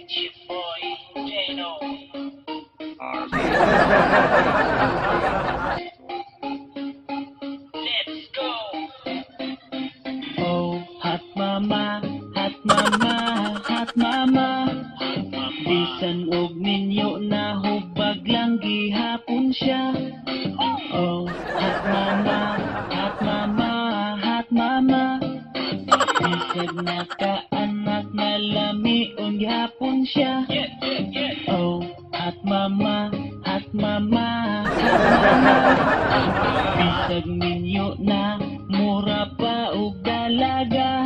It's your boy, Jano. Let's go! Oh, hot mama, hot mama, hot mama. Bisan og ninyo na hubag lang gihapon siya. Oh, hot mama, hot mama, hot mama. Bisag nakaanak na lamion gihapon siya. Oh, hot mama, hot mama, hot mama. Bisag ninyo na mura pa og dalaga.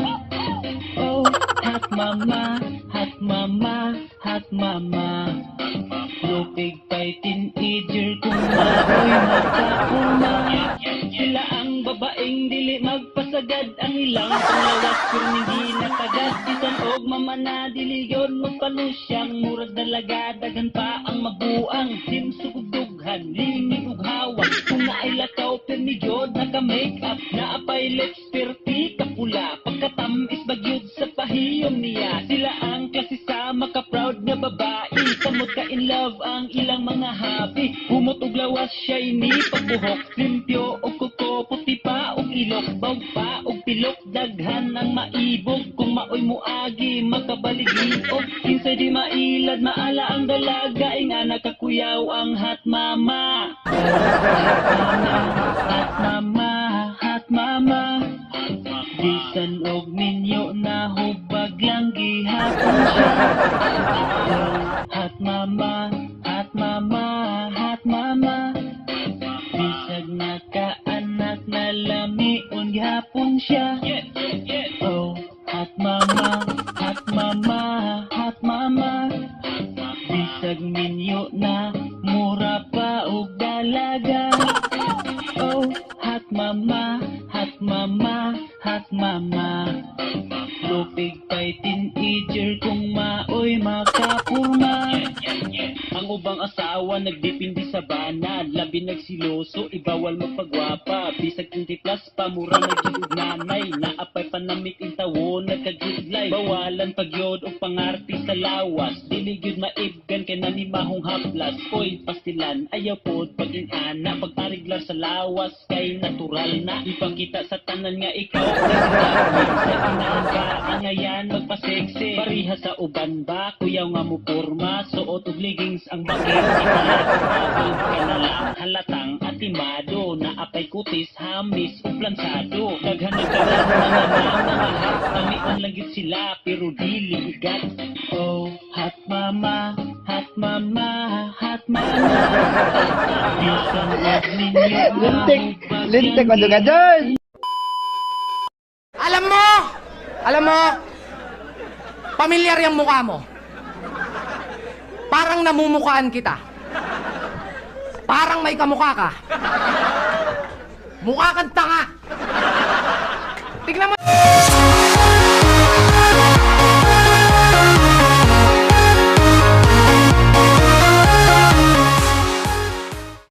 Oh, hot mama, hot mama, hot mama. Lupig pa'y teenager kung mao'y magkakuma. Sila ang babaeng dili magpasagad, ang ilang panglawas kung hindi nakagad. Bisan og mama na dili yon magpalusyang, murag dalaga dagan pa ang mabuang. Simsugdughan, lingig ug hawak, kung naay lakaw permigyod naka-makeup, naapay lips perti kapula, pagkatamis bagyod sa pahiyom niya. Sila ang klase sa maka-proud nga babae, samot ka in love ang ilang mga habi. Humot og lawas shiny pagbuhok, limpyo og kuko, puti pa og ilok, bawg pa og pilok, daghan ang maibog. Kung maoy muagi makabaligi og kinsa di mailad maala ang dalaga, inga nakakuyaw ang hot mama. Hot mama, hot mama. Bisan og ninyo na hubag lang gihapon siya. Hot mama, hot mama, hot mama. Bisag nakaanak na lamion gihapon siya. Oh, hot mama, hot mama, hot mama. Bisag ninyo na mura pa og dalaga. Oh, hot mama, hot mama, hot mama. Lupig pa'y teenager kung mao'y makapurma. Ang ubang asawa nagdepende sa banad, labi nagsiloso, ibawal magpagwapa. Bisag 20 plus pa, mura nagigod nanay, naapay panamit in tawo, nagkagudlay. Bawalan pagyod o pangarti sa lawas, dili gyud maibgan kay nanimahong haplas. Oy, pastilan, ayaw pod pag-inana, pagpariglar sa lawas kay natural na. Ipakita sa tanan nga ikaw presidente, sa inahan ka angayan magpaseksi. Pariha sa uban ba, kuyaw nga mo porma, suot og leggings ang bakit. Ikalagod ka na lang, halatang atimado, naapay kutis, hamis o plansado. Daghan ng karan mga hot, tamian lang gid sila pero dili bigat. Oh, hot mama, hot mama, hot mama. Bisan og ninyo Lintik madungadon. Alam mo, pamilyar yung mukha mo. Parang namumukhaan kita. Parang may kamukha ka. Mukha kang tanga. Tignan mo.